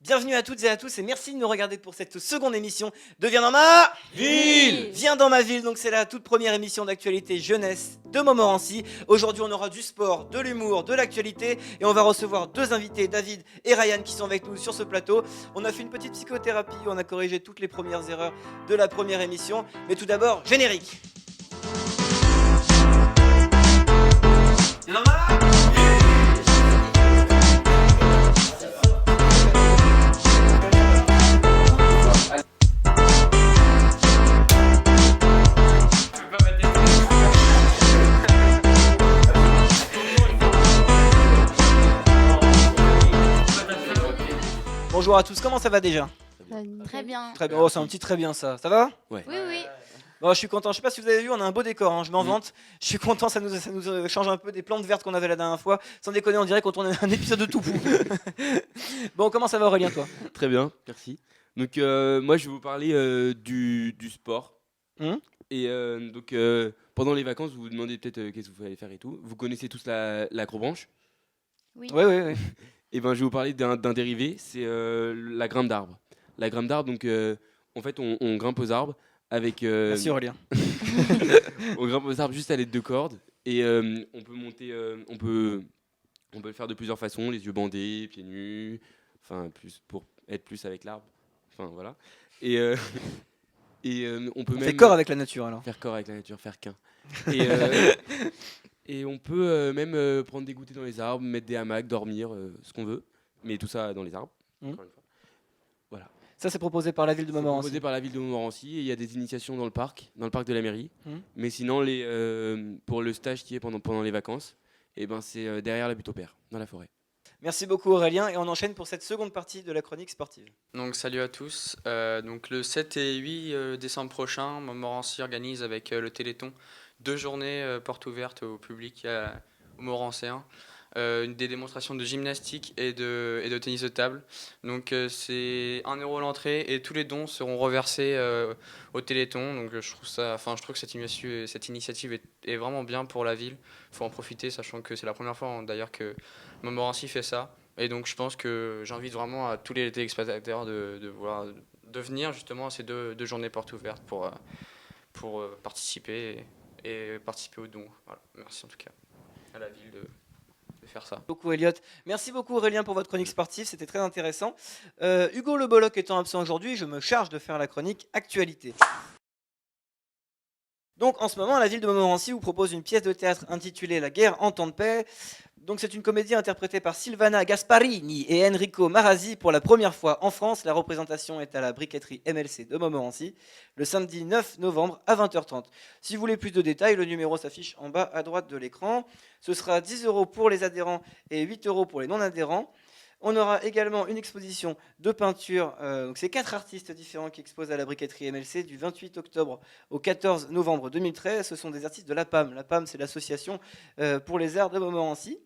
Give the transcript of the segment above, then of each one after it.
Bienvenue à toutes et à tous et merci de nous regarder pour cette seconde émission de Viens dans ma ville. Viens dans ma ville, donc c'est la toute première émission d'actualité jeunesse de Montmorency. Aujourd'hui on aura du sport, de l'humour, de l'actualité et on va recevoir deux invités, David et Ryan, qui sont avec nous sur ce plateau. On a fait une petite psychothérapie, on a corrigé toutes les premières erreurs de la première émission. Mais tout d'abord, générique. Viens dans ma Bonjour à tous, comment ça va déjà? Très bien. Très bien, oh, c'est un petit très bien ça. Ça va? Oui, oui. Bon, je suis content, je sais pas si vous avez vu, on a un beau décor, hein, je m'en vante. Je suis content, ça nous change un peu des plantes vertes qu'on avait la dernière fois. Sans déconner, on dirait qu'on tourne un épisode de Toupou. Bon, comment ça va Aurélien, toi? Très bien, merci. Donc moi je vais vous parler du sport. Et donc pendant les vacances, vous vous demandez peut-être qu'est-ce que vous allez faire et tout. Vous connaissez tous l'acrobranche? Oui. Oui. Et ben je vais vous parler d'un dérivé, c'est la grimpe d'arbre. La grimpe d'arbre, donc en fait on grimpe aux arbres avec. Merci Aurélien. On grimpe aux arbres juste à l'aide de cordes et on peut monter, on peut le faire de plusieurs façons, les yeux bandés, pieds nus, enfin plus pour être plus avec l'arbre, enfin voilà. Et on peut On même fait corps avec la nature alors. faire corps avec la nature, faire qu'un. Et, et on peut même prendre des goûters dans les arbres, mettre des hamacs, dormir, ce qu'on veut, mais tout ça dans les arbres. Encore une fois. Voilà. Ça c'est proposé par la ville de C'est Montmorency. proposé par la ville de Montmorency et il y a des initiations dans le parc de la mairie. Mais sinon, pour le stage qui est pendant les vacances, et ben c'est derrière la butte au père, dans la forêt. Merci beaucoup Aurélien et on enchaîne pour cette seconde partie de la chronique sportive. Donc salut à tous. Donc le 7 et 8 décembre prochain, Montmorency organise avec le Téléthon 2 journées portes ouvertes au public aux Montmorencéens. Des démonstrations de gymnastique et de tennis de table. Donc c'est 1 euro l'entrée et tous les dons seront reversés au Téléthon. Donc je trouve que cette initiative est vraiment bien pour la ville. Il faut en profiter, sachant que c'est la première fois d'ailleurs que Montmorency fait ça. Et donc je pense que j'invite vraiment à tous les téléspectateurs de venir justement à ces deux journées portes ouvertes pour participer et participer aux dons. Voilà. Merci en tout cas à la ville de faire ça. Merci beaucoup Elliot. Merci beaucoup Aurélien pour votre chronique sportive, c'était très intéressant. Hugo Le Bolloc étant absent aujourd'hui, je me charge de faire la chronique actualité. Donc en ce moment, la ville de Montmorency vous propose une pièce de théâtre intitulée La guerre en temps de paix. Donc c'est une comédie interprétée par Silvana Gasparini et Enrico Marazzi pour la première fois en France. La représentation est à la briqueterie MLC de Montmorency le samedi 9 novembre à 20h30. Si vous voulez plus de détails, le numéro s'affiche en bas à droite de l'écran. Ce sera 10 € pour les adhérents et 8 € pour les non-adhérents. On aura également une exposition de peinture. Donc c'est 4 artistes différents qui exposent à la briqueterie MLC du 28 octobre au 14 novembre 2013. Ce sont des artistes de la PAM. La PAM, c'est l'association pour les arts de Montmorency.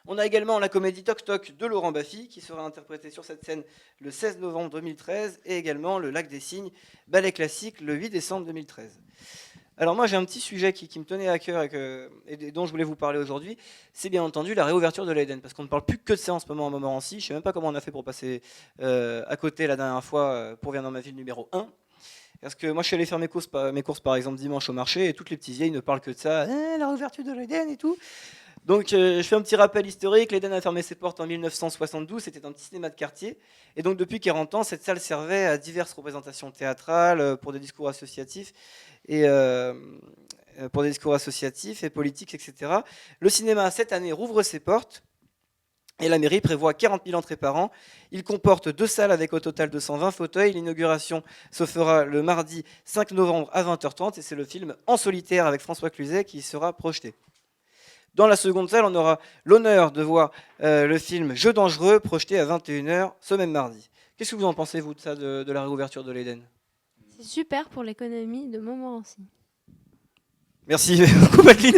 On a également la comédie Toc Toc de Laurent Baffy qui sera interprétée sur cette scène le 16 novembre 2013 et également le Lac des Cygnes, ballet classique le 8 décembre 2013. Alors moi j'ai un petit sujet qui me tenait à cœur et dont je voulais vous parler aujourd'hui, c'est bien entendu la réouverture de l'Eden, parce qu'on ne parle plus que de ça en ce moment à Montmorency. Je ne sais même pas comment on a fait pour passer à côté la dernière fois pour Viens dans ma ville numéro 1. Parce que moi je suis allé faire mes courses par exemple dimanche au marché et toutes les petites vieilles ne parlent que de ça, la réouverture de l'Eden et tout. Donc je fais un petit rappel historique, l'Eden a fermé ses portes en 1972, c'était un petit cinéma de quartier. Et donc depuis 40 ans, cette salle servait à diverses représentations théâtrales, pour des discours associatifs et politiques, etc. Le cinéma, cette année, rouvre ses portes. Et la mairie prévoit 40 000 entrées par an. Il comporte 2 salles avec au total 220 fauteuils. L'inauguration se fera le mardi 5 novembre à 20h30 et c'est le film En solitaire avec François Cluzet qui sera projeté. Dans la seconde salle, on aura l'honneur de voir le film Jeux dangereux projeté à 21h ce même mardi. Qu'est-ce que vous en pensez, vous, de ça, de la réouverture de l'Eden ? C'est super pour l'économie de Montmorency. Merci beaucoup, Madeleine.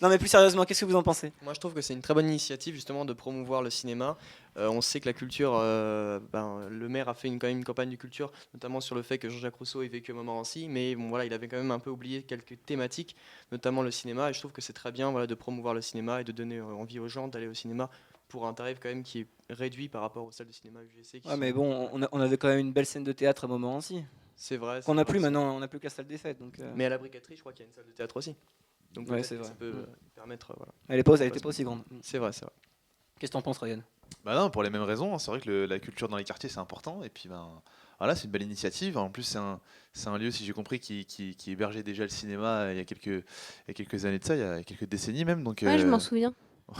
Non, mais plus sérieusement, qu'est-ce que vous en pensez ? Moi, je trouve que c'est une très bonne initiative, justement, de promouvoir le cinéma. On sait que la culture, le maire a fait quand même une campagne de culture, notamment sur le fait que Jean-Jacques Rousseau ait vécu à Montmorency, mais bon, voilà, il avait quand même un peu oublié quelques thématiques, notamment le cinéma, et je trouve que c'est très bien, voilà, de promouvoir le cinéma et de donner envie aux gens d'aller au cinéma pour un tarif quand même qui est réduit par rapport aux salles de cinéma UGC. Ouais, mais bon, on avait quand même une belle scène de théâtre à Montmorency. C'est vrai. Qu'on c'est n'a vrai plus aussi. maintenant, on n'a plus que la salle des fêtes. Donc, Mais à la briqueterie, je crois qu'il y a une salle de théâtre aussi. Donc Ouais, peut-être c'est que vrai. ça peut permettre. Voilà. elle était pas aussi grande. C'est vrai, c'est vrai. Qu'est-ce que t'en penses, Ryan? Bah non, pour les mêmes raisons, hein. C'est vrai que la culture dans les quartiers c'est important et puis ben voilà, c'est une belle initiative. En plus c'est un lieu, si j'ai compris, qui hébergeait déjà le cinéma il y a quelques années de ça, il y a quelques décennies même. Donc Ouais, je m'en souviens.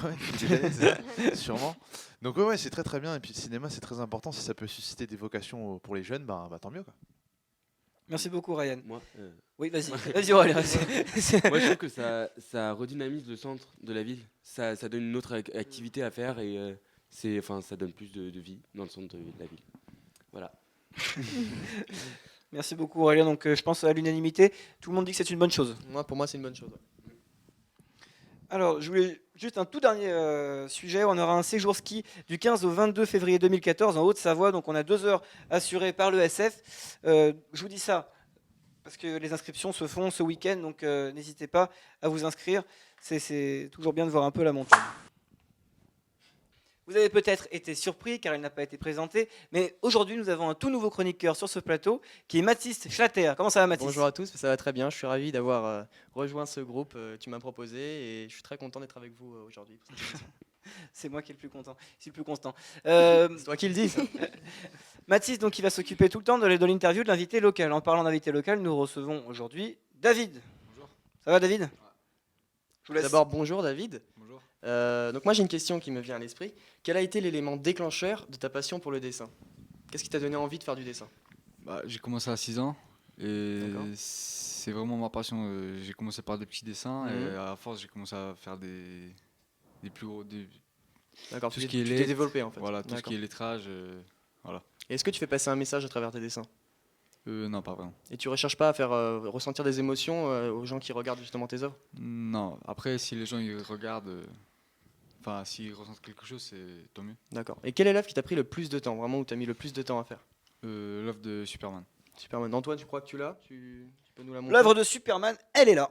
ouais, des années, c'est ça, sûrement. Donc ouais, c'est très très bien et puis le cinéma c'est très important. Si ça peut susciter des vocations pour les jeunes, bah tant mieux quoi. Merci beaucoup, Ryan. Moi, Oui, vas-y. Vas-y, Aurélien. moi, je trouve que ça redynamise le centre de la ville. Ça donne une autre activité à faire et ça donne plus de vie dans le centre de la ville. Voilà. Merci beaucoup, Aurélien. Donc, je pense à l'unanimité. Tout le monde dit que c'est une bonne chose. Pour moi, c'est une bonne chose. Ouais. Alors, je voulais juste un tout dernier sujet. On aura un séjour ski du 15 au 22 février 2014 en Haute-Savoie. Donc, on a 2 heures assurées par le SF. Je vous dis ça parce que les inscriptions se font ce week-end. Donc, n'hésitez pas à vous inscrire. C'est toujours bien de voir un peu la montagne. Vous avez peut-être été surpris car il n'a pas été présenté. Mais aujourd'hui, nous avons un tout nouveau chroniqueur sur ce plateau qui est Mathis Schlatter. Comment ça va, Mathis? Bonjour à tous, ça va très bien. Je suis ravi d'avoir rejoint ce groupe. Tu m'as proposé et je suis très content d'être avec vous aujourd'hui. pour cette émission. C'est moi qui est le plus content. C'est le plus constant. C'est toi qui le dis. ça. Mathis, donc, il va s'occuper tout le temps de l'interview de l'invité local. En parlant d'invité local, nous recevons aujourd'hui David. Bonjour. Ça va, David? Je vous laisse. D'abord, bonjour David. Bonjour. Donc moi j'ai une question qui me vient à l'esprit. Quel a été l'élément déclencheur de ta passion pour le dessin? Qu'est-ce qui t'a donné envie de faire du dessin? J'ai commencé à 6 ans et D'accord. c'est vraiment ma passion. J'ai commencé par des petits dessins et Mhm. à force j'ai commencé à faire des plus gros. D'accord, Tout tu ce qui est t'es lettres, développé en fait. Voilà, tout ce D'accord. qui est lettrage. Et est-ce que tu fais passer un message à travers tes dessins? Non, pas vraiment. Et tu recherches pas à faire ressentir des émotions aux gens qui regardent justement tes œuvres? Non, après si les gens ils regardent, s'ils ressentent quelque chose, c'est tant mieux. D'accord. Et quelle est l'œuvre qui t'a pris le plus de temps, vraiment où tu as mis le plus de temps à faire? L'œuvre de Superman. Superman. Antoine, tu crois que tu l'as? Tu peux nous la montrer? L'œuvre de Superman, elle est là.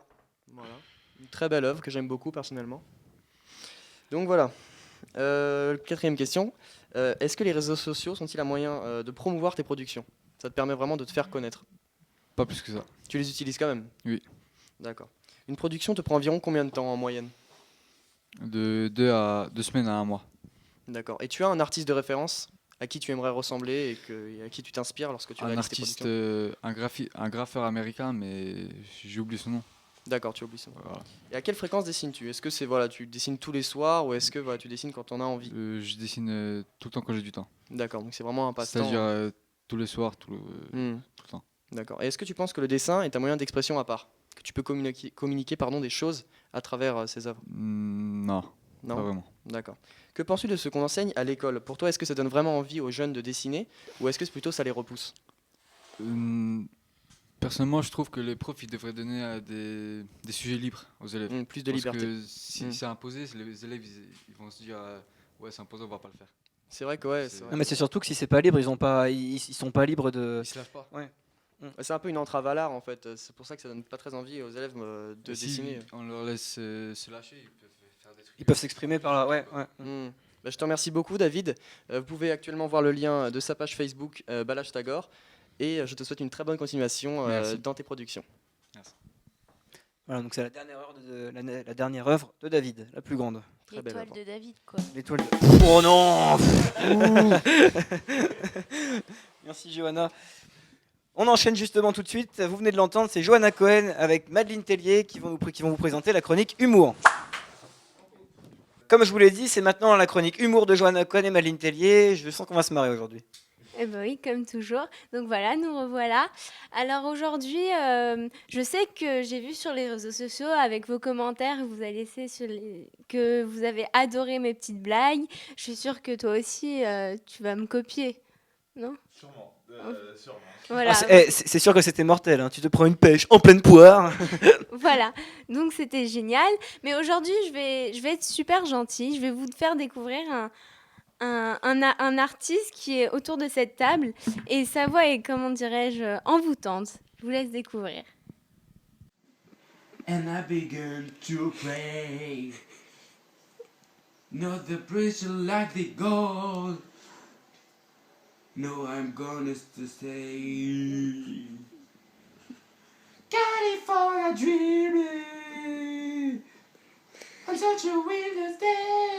Voilà. Une très belle œuvre que j'aime beaucoup personnellement. Donc voilà. Quatrième question. Est-ce que les réseaux sociaux sont-ils un moyen de promouvoir tes productions? Ça te permet vraiment de te faire connaître. Pas plus que ça. Tu les utilises quand même? Oui. D'accord. Une production te prend environ combien de temps en moyenne? De 2 semaines à 1 mois. D'accord. Et tu as un artiste de référence à qui tu aimerais ressembler et à qui tu t'inspires lorsque tu Un réalises tes artiste, productions? un graffeur américain, mais j'ai oublié son nom. D'accord, tu oublies ça. Voilà. Et à quelle fréquence dessines-tu? Est-ce que c'est tu dessines tous les soirs ou est-ce que tu dessines quand on a envie? Je dessine tout le temps quand j'ai du temps. D'accord, donc c'est vraiment un passe-temps. C'est-à-dire tous les soirs, tout Hmm. le temps. D'accord. Et est-ce que tu penses que le dessin est un moyen d'expression à part? Que tu peux communiquer des choses à travers ces œuvres? Non, Non? pas vraiment. D'accord. Que penses-tu de ce qu'on enseigne à l'école? Pour toi, est-ce que ça donne vraiment envie aux jeunes de dessiner ou est-ce que plutôt ça les repousse? Personnellement, je trouve que les profs ils devraient donner des sujets libres aux élèves. Plus de Parce liberté. que si Mm. c'est imposé, les élèves ils vont se dire ouais, c'est imposé, on va pas le faire. C'est vrai que ouais, C'est- c'est Non, vrai. mais c'est surtout que si c'est pas libre, ils sont pas libres de. Ils se lâchent pas. C'est un peu une entrave à l'art en fait. C'est pour ça que ça donne pas très envie aux élèves de Et si dessiner. on leur laisse se lâcher, ils peuvent faire des trucs. Ils peuvent s'exprimer par là. Ouais, ouais. Bah, je te remercie beaucoup, David. Vous pouvez actuellement voir le lien de sa page Facebook, Balázs Tagor. Et je te souhaite une très bonne continuation Merci. dans tes productions. Voilà, donc c'est la dernière œuvre de David, la plus grande. Très belle L'étoile œuvre. de David, quoi. L'étoile de. Oh non. Merci, Johanna. On enchaîne justement tout de suite. Vous venez de l'entendre, c'est Johanna Cohen avec Madeleine Tellier qui vont vous présenter la chronique Humour. Comme je vous l'ai dit, c'est maintenant la chronique Humour de Johanna Cohen et Madeleine Tellier. Je sens qu'on va se marrer aujourd'hui. Eh ben oui, comme toujours. Donc voilà, nous revoilà. Alors aujourd'hui, je sais que j'ai vu sur les réseaux sociaux avec vos commentaires que vous avez laissé que vous avez adoré mes petites blagues. Je suis sûre que toi aussi, tu vas me copier, non? Sûrement. Voilà. Ah, c'est sûr que c'était mortel. Hein. Tu te prends une pêche en pleine poire. Voilà, donc c'était génial. Mais aujourd'hui, je vais être super gentille. Je vais vous faire découvrir un artiste qui est autour de cette table. Et sa voix est, comment dirais-je, envoûtante. Je vous laisse découvrir. And I began to pray. Not the pressure like the gold. No, I'm gonna stay. California dreaming. I'm such a winner's day.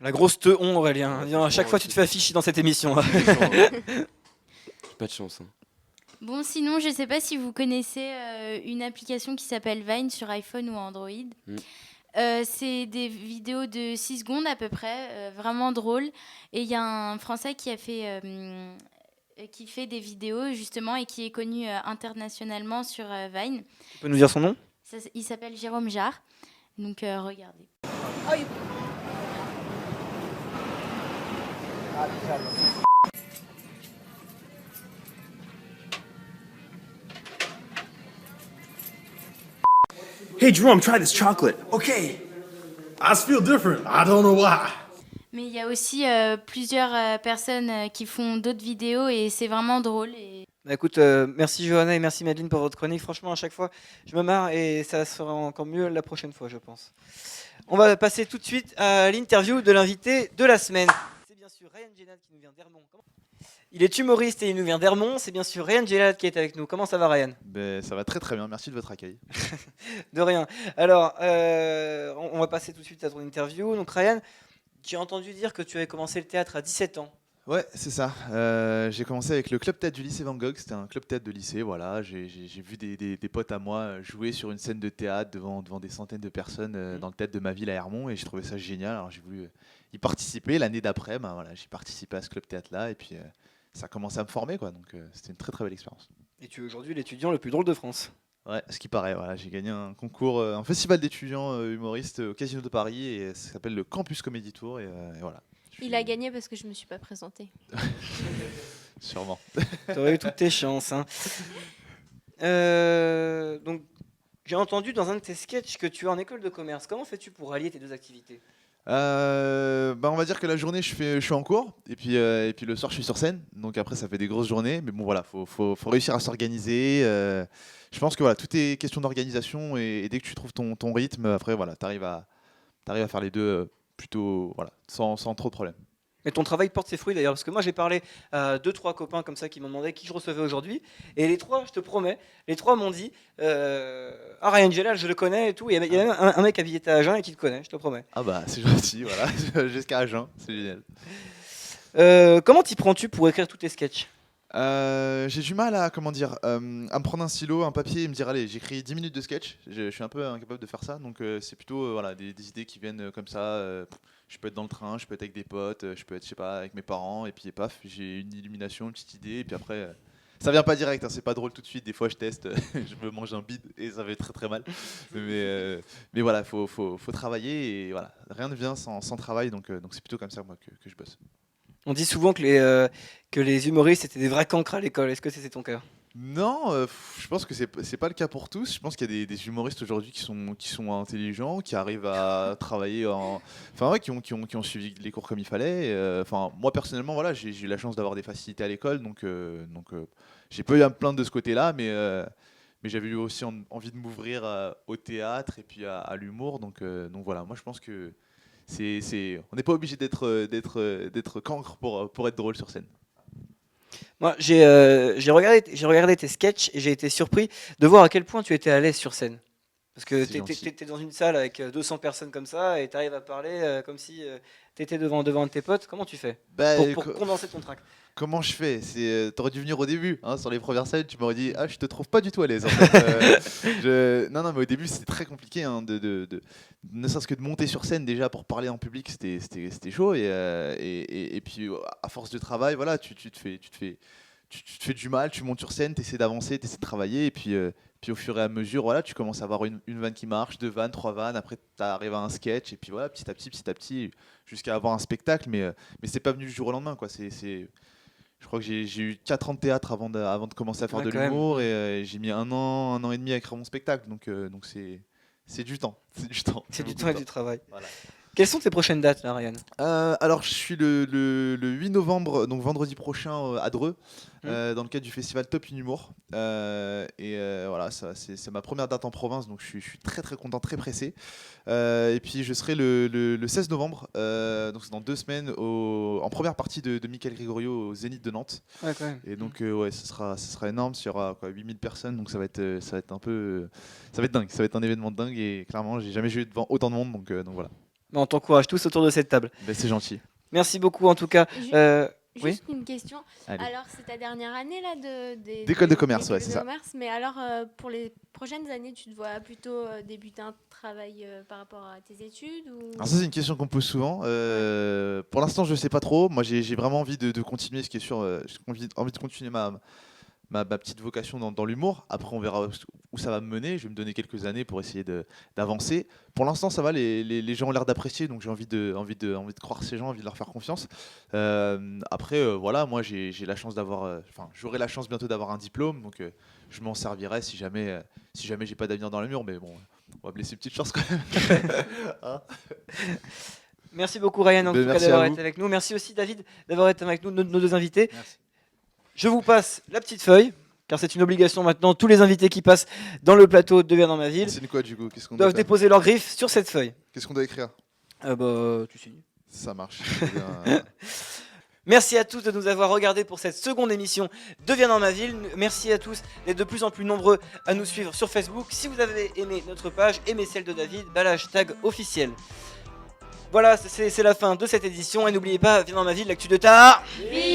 La grosse teon, Aurélien. Dis donc, à chaque fois, tu te fais afficher dans cette émission. Pas de chance. Hein. Bon, sinon, je ne sais pas si vous connaissez une application qui s'appelle Vine sur iPhone ou Android. C'est des vidéos de 6 secondes à peu près, vraiment drôles. Et il y a un Français qui fait des vidéos justement et qui est connu internationalement sur Vine. Tu peux nous dire son nom? Il s'appelle Jérôme Jarre. Donc regardez. Hey Jerome, try this chocolate. Okay. I just feel different. I don't know why. Mais il y a aussi plusieurs personnes qui font d'autres vidéos et c'est vraiment drôle. Bah écoute, merci Johanna et merci Madeleine pour votre chronique. Franchement, à chaque fois, je me marre et ça sera encore mieux la prochaine fois, je pense. On va passer tout de suite à l'interview de l'invité de la semaine. C'est bien sûr Ryan Gennad qui nous vient d'Hermont. Il est humoriste et il nous vient d'Hermont. C'est bien sûr Ryan Gennad qui est avec nous. Comment ça va, Ryan? Ça va très très bien, merci de votre accueil. De rien. Alors, on va passer tout de suite à ton interview. Donc Ryan, j'ai entendu dire que tu avais commencé le théâtre à 17 ans. Ouais, c'est ça. J'ai commencé avec le club théâtre du lycée Van Gogh. C'était un club théâtre de lycée. Voilà, j'ai vu des potes à moi jouer sur une scène de théâtre devant des centaines de personnes dans le théâtre de ma ville à Hermont, et j'ai trouvé ça génial. Alors j'ai voulu y participer. L'année d'après, voilà, j'ai participé à ce club théâtre là, et puis ça a commencé à me former, quoi. Donc c'était une très très belle expérience. Et tu es aujourd'hui l'étudiant le plus drôle de France. Ouais, ce qui paraît. Voilà, j'ai gagné un concours, un festival d'étudiants humoristes au Casino de Paris, et ça s'appelle le Campus Comedy Tour, et voilà. Il a gagné parce que je me suis pas présentée. Sûrement. T'aurais eu toutes tes chances. Hein. Donc, j'ai entendu dans un de tes sketchs que tu es en école de commerce. Comment fais-tu pour allier tes deux activités? On va dire que la journée je suis en cours, et puis le soir je suis sur scène, donc après ça fait des grosses journées, mais bon voilà, faut réussir à s'organiser. Je pense que voilà, tout est question d'organisation, et dès que tu trouves ton rythme, après voilà, t'arrives à faire les deux plutôt voilà, sans trop de problèmes. Et ton travail porte ses fruits d'ailleurs, parce que moi j'ai parlé à 2-3 copains comme ça qui m'ont demandé qui je recevais aujourd'hui, et les trois, je te promets, les trois m'ont dit Ryan Gennad, je le connais et tout. Il y a même un mec habité à Agen et qui te connaît, je te promets. Ah bah c'est gentil, voilà, jusqu'à Agen, c'est génial. Comment t'y prends-tu pour écrire tous tes sketchs? J'ai du mal à me prendre un stylo, un papier et me dire allez, j'écris 10 minutes de sketch. Je suis un peu incapable de faire ça, donc c'est plutôt voilà, des idées qui viennent comme ça. Je peux être dans le train, je peux être avec des potes, je peux être, je sais pas, avec mes parents, et puis paf, j'ai une illumination, une petite idée, et puis après ça vient pas direct, hein, c'est pas drôle tout de suite. Des fois je teste, je me mange un bide et ça fait très très mal, mais voilà, faut travailler, et voilà, rien ne vient sans travail, donc c'est plutôt comme ça moi que je bosse. On dit souvent que les humoristes étaient des vrais cancres à l'école. Est-ce que c'est ton cas? Non, je pense que c'est pas le cas pour tous. Je pense qu'il y a des humoristes aujourd'hui qui sont intelligents, qui arrivent à travailler qui ont suivi les cours comme il fallait. Moi personnellement, voilà, j'ai eu la chance d'avoir des facilités à l'école, donc j'ai pas eu à me plaindre de ce côté-là, mais j'avais eu aussi envie de m'ouvrir au théâtre et puis à l'humour, donc voilà. Moi, je pense que on n'est pas obligé d'être cancre pour être drôle sur scène. Moi, j'ai regardé tes sketchs et j'ai été surpris de voir à quel point tu étais à l'aise sur scène. Parce que tu étais dans une salle avec 200 personnes comme ça et tu arrives à parler comme si tu étais devant tes potes. Comment tu fais pour condenser ton trac? Comment je fais? T'aurais dû venir au début, hein, sur les premières scènes, tu m'aurais dit ah, je te trouve pas du tout à l'aise. En fait. Non, mais au début c'était très compliqué, hein, ne serait-ce que de monter sur scène déjà pour parler en public, c'était chaud, et puis à force de travail, voilà, tu te fais du mal, tu montes sur scène, tu essaies d'avancer, tu essaies de travailler, et puis au fur et à mesure, voilà, tu commences à avoir une vanne qui marche, 2 vannes, 3 vannes, après tu arrives à un sketch, et puis voilà, petit à petit, jusqu'à avoir un spectacle, mais c'est pas venu du jour au lendemain, quoi. Je crois que j'ai eu 4 ans de théâtre avant de commencer à faire de l'humour, et j'ai mis un an et demi à écrire mon spectacle, donc c'est du temps. C'est du temps et du travail. Voilà. Quelles sont tes prochaines dates, là, Ryan? Alors, je suis le 8 novembre, donc vendredi prochain, à Dreux, dans le cadre du festival Top in Humour. Voilà, c'est ma première date en province, donc je suis très très content, très pressé. Et puis je serai le 16 novembre, donc c'est dans 2 semaines, en première partie de Michael Gregorio au Zénith de Nantes. Ouais, quand même. Et donc ouais, ce sera énorme, il y aura 8000 personnes, donc ça va être un peu, ça va être dingue, ça va être un événement dingue et clairement j'ai jamais joué devant autant de monde, donc voilà. Bah, on t'encourage tous autour de cette table. Ben, c'est gentil. Merci beaucoup en tout cas. Oui. Juste une question. Allez. Alors, c'est ta dernière année là D'école de commerce, ouais, d'école c'est de ça. commerce, mais alors, pour les prochaines années, tu te vois plutôt débuter un travail par rapport à tes études ou... Alors ça c'est une question qu'on me pose souvent. Pour l'instant je sais pas trop. Moi j'ai vraiment envie de continuer, ce qui est sûr. J'ai envie de continuer ma petite vocation dans l'humour. Après on verra où ça va me mener. Je vais me donner quelques années pour essayer d'avancer. Pour l'instant ça va, les gens ont l'air d'apprécier, donc j'ai envie de croire ces gens, envie de leur faire confiance. Après voilà, moi j'ai la chance d'avoir, j'aurai la chance bientôt d'avoir un diplôme, donc je m'en servirai si jamais j'ai pas d'avenir dans l'humour, mais bon. On va me laisser une petite chance quand même. Hein. Merci beaucoup Ryan en tout cas Merci d'avoir à vous. été avec nous. Merci aussi David d'avoir été avec nous, nos 2 invités. Merci. Je vous passe la petite feuille, car c'est une obligation maintenant. Tous les invités qui passent dans le plateau de Viens dans ma ville C'est quoi du coup? Qu'est-ce qu'on doivent doit faire déposer leur griffe sur cette feuille. Qu'est-ce qu'on doit écrire? Tu signes. Ça marche. Eh bien, Merci à tous de nous avoir regardés pour cette seconde émission de Viens dans ma ville. Merci à tous d'être de plus en plus nombreux à nous suivre sur Facebook. Si vous avez aimé notre page, aimez celle de David, bah, l'hashtag officiel. Voilà, c'est la fin de cette édition. Et n'oubliez pas, Viens dans ma ville, l'actu de ta... Ville